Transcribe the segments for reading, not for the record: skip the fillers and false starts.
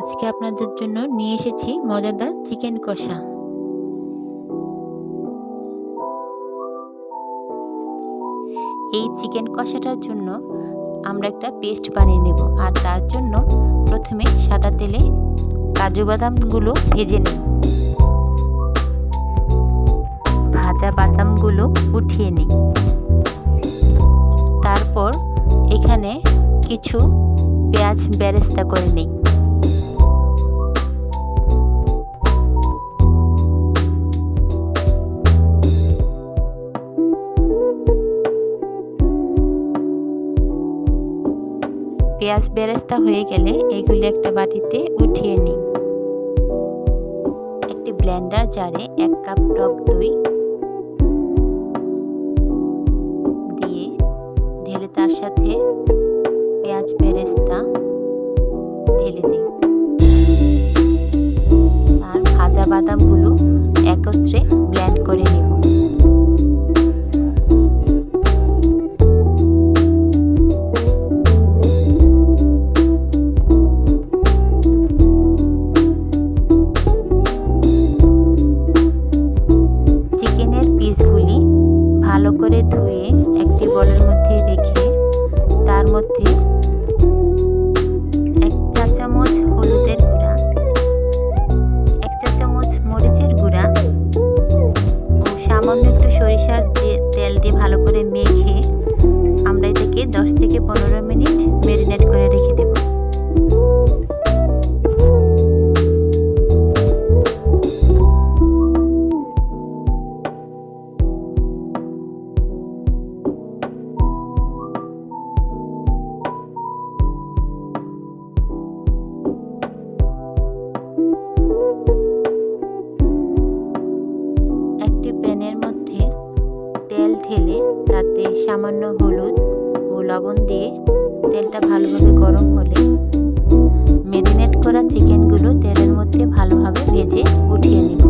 আজকে আপনাদের জন্য নিয়ে এসেছি মজাদার চিকেন কষা। এই চিকেন কষাটার জন্য আমরা একটা পেস্ট বানিয়ে নেব, আর তার জন্য প্রথমে সাদা তেলে কাজু বাদামগুলো ভেজে নিই। ভাজা বাদামগুলো উঠিয়ে নিই। তারপর এখানে কিছু পেঁয়াজ বেরেস্তা করে নিই। পেঁয়াজ বেরেস্তা হয়ে গেলে এগুলি একটা বাটিতে উঠিয়ে নিই। একটি ব্লেন্ডার জারে 1 কাপ টক দই দিয়ে ঢেলে তার সাথে পেঁয়াজ বেরেস্তা ঢেলে দিই। আর ভাজা বাদামগুলো একত্রে ব্লেন্ড করে নিব। পিসগুলি ভালো করে ধুয়ে একটি বলের মধ্যে রেখে তার মধ্যে 1 চা চামচ হলুদের গুঁড়া, 1 চা চামচ মরিচের গুঁড়া ও সামান্য একটু সরিষার তেল দিয়ে ভালো করে মেখে আমরা এটাকে 10 থেকে 15 মিনিট ম্যারিনেট করে রেখে দেব। প্যানের মধ্যে তেল ঢেলে তাতে সামান্য হলুদ ও লবণ দিয়ে তেলটা ভালোভাবে গরম হলে ম্যারিনেট করা চিকেনগুলো তেলের মধ্যে ভালোভাবে ভেজে উঠিয়ে নিব।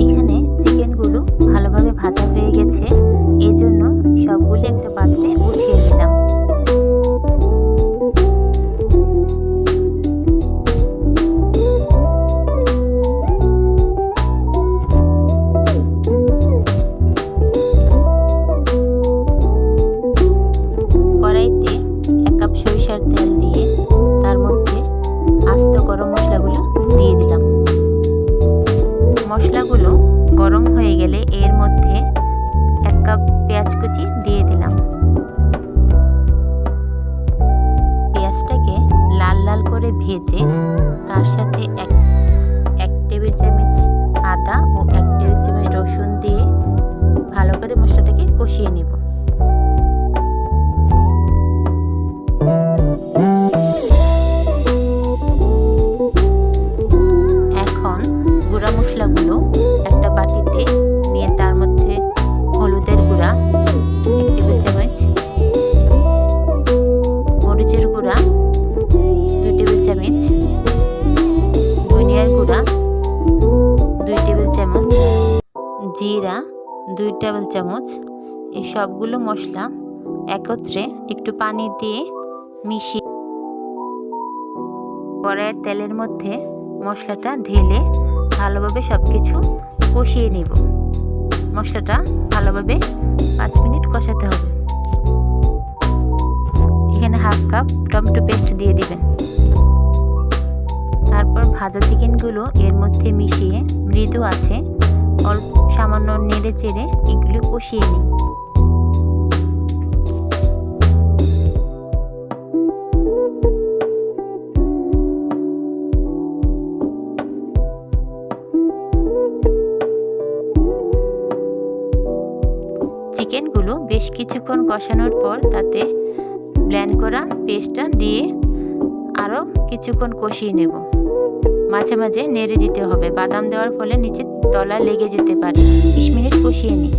এখানে চিকেনগুলো ভালোভাবে ভাজা হয়ে গেছে, এজন্য সবগুলো একটা পাত্রে উঠিয়ে নিলাম। কড়াইতে 1 কাপ সরিষার তেল দিয়ে তার মধ্যে আস্ত গরম মশলাগুলো দিয়ে দিলাম। মশলাগুলো গরম হয়ে গেলে এর মধ্যে 1 কাপ পেঁয়াজ কুচি দিয়ে দিলাম। পেঁয়াজটাকে লাল লাল করে ভেজে তার সাথে 1 টেবিল চামচ আদা ও 1 টেবিল চামচ রসুন দিয়ে ভালো করে মশলাটাকে কষিয়ে নেব। এখন গুঁড়া মশলাগুলো একটা বাটিতে নিয়ে তার মধ্যে হলুদের গুঁড়া 1 টেবিল চামচ, মরিচের গুঁড়া 2 টেবিল চামচ, ধনিয়ার গুঁড়া 2 টেবিল চামচ, জিরা 2 টেবিল চামচ, এই সবগুলো মশলা একত্রে একটু পানি দিয়ে মিশিয়ে কড়াইয়ের তেলের মধ্যে মশলাটা ঢেলে ভালোভাবে সবকিছু কষিয়ে নিব। মশলাটা ভালোভাবে 5 মিনিট কষাতে হবে। এখানে 1/2 কাপ টমেটো পেস্ট দিয়ে দিবেন। তারপর ভাজা চিকেনগুলো এর মধ্যে মিশিয়ে মৃদু আছে অল্প সামান্য নেড়ে চেড়ে এগুলো কষিয়ে নিই। চিকেনগুলো বেশ কিছুক্ষণ কষানোর পর তাতে ব্লেন্ড করা পেস্টটা দিয়ে আরও কিছুক্ষণ কষিয়ে নেব। মাঝে মাঝে নেড়ে দিতে হবে, বাদাম দেওয়ার ফলে নিচে তলা লেগে যেতে পারে। 20 মিনিট কষিয়ে নিই।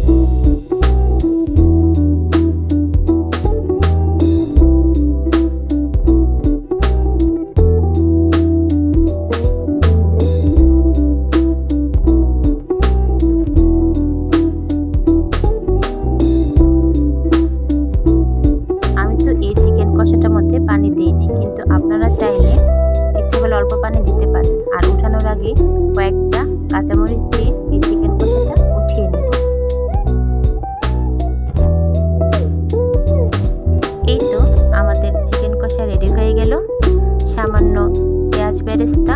অল্প পানি দিতে পারেন। আর উঠানোর আগে কয়েকটা কাঁচামরিচ দিয়ে এই চিকেন কষাটা উঠিয়ে নেব। এই তো আমাদের চিকেন কষা রেডি হয়ে গেল। সামান্য পেঁয়াজ বেরেস্তা